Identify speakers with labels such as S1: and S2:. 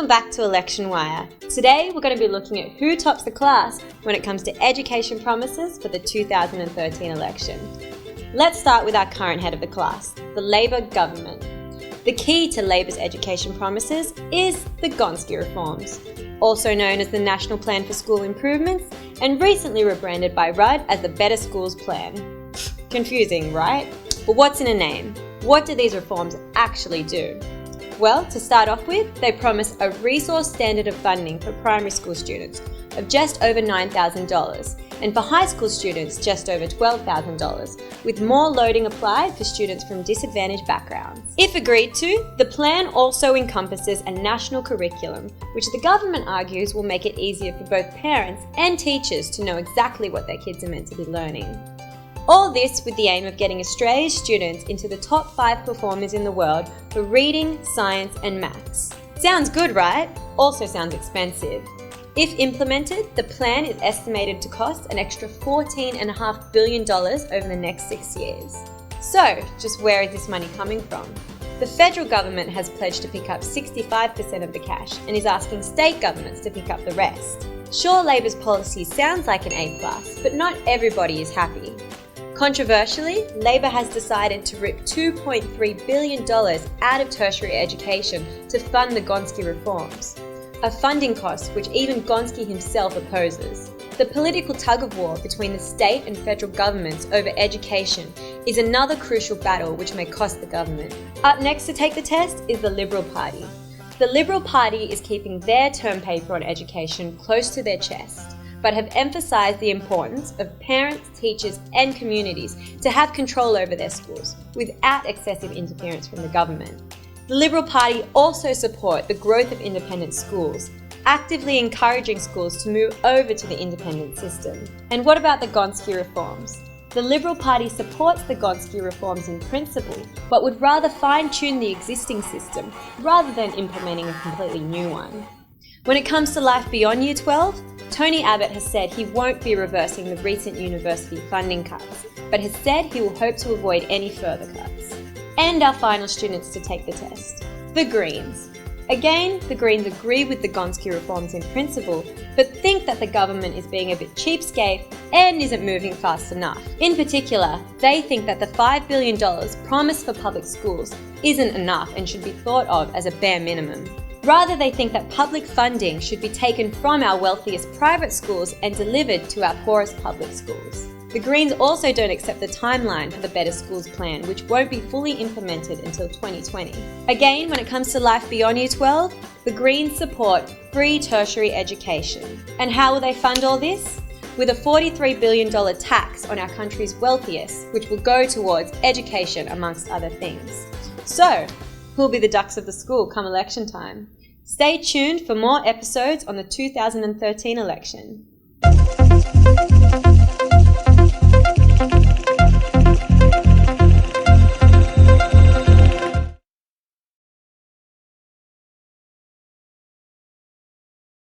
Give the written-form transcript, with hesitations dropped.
S1: back to electionWIRE. Today we're going to be looking at who tops the class when it comes to education promises for the 2013 election. Let's start with our current head of the class, the Labor government. The key to Labor's education promises is the Gonski reforms, also known as the National Plan for School Improvements and recently rebranded by Rudd as the Better Schools Plan. Confusing, right? But what's in a name? What do these reforms actually do? Well, to start off with, they promise a resource standard of funding for primary school students of just over $9,000 and for high school students just over $12,000, with more loading applied for students from disadvantaged backgrounds. If agreed to, the plan also encompasses a national curriculum, which the government argues will make it easier for both parents and teachers to know exactly what their kids are meant to be learning. All this with the aim of getting Australia's students into the top 5 performers in the world for reading, science and maths. Sounds good, right? Also sounds expensive. If implemented, the plan is estimated to cost an extra $14.5 billion over the next 6 years. So, just where is this money coming from? The federal government has pledged to pick up 65% of the cash and is asking state governments to pick up the rest. Sure, Labor's policy sounds like an A+, but not everybody is happy. Controversially, Labor has decided to rip $2.3 billion out of tertiary education to fund the Gonski reforms, a funding cost which even Gonski himself opposes. The political tug-of-war between the state and federal governments over education is another crucial battle which may cost the government. Up next to take the test is the Liberal Party. The Liberal Party is keeping their term paper on education close to their chest, but have emphasised the importance of parents, teachers and communities to have control over their schools without excessive interference from the government. The Liberal Party also support the growth of independent schools, actively encouraging schools to move over to the independent system. And what about the Gonski reforms? The Liberal Party supports the Gonski reforms in principle, but would rather fine-tune the existing system rather than implementing a completely new one. When it comes to life beyond Year 12, Tony Abbott has said he won't be reversing the recent university funding cuts, but has said he will hope to avoid any further cuts. And our final students to take the test, the Greens. Again, the Greens agree with the Gonski reforms in principle, but think that the government is being a bit cheapskate and isn't moving fast enough. In particular, they think that the $5 billion promised for public schools isn't enough and should be thought of as a bare minimum. Rather, they think that public funding should be taken from our wealthiest private schools and delivered to our poorest public schools. The Greens also don't accept the timeline for the Better Schools Plan, which won't be fully implemented until 2020. Again, when it comes to life beyond Year 12, the Greens support free tertiary education. And how will they fund all this? With a $43 billion tax on our country's wealthiest, which will go towards education amongst other things. So, who'll be the ducks of the school come election time? Stay tuned for more episodes on the 2013 election.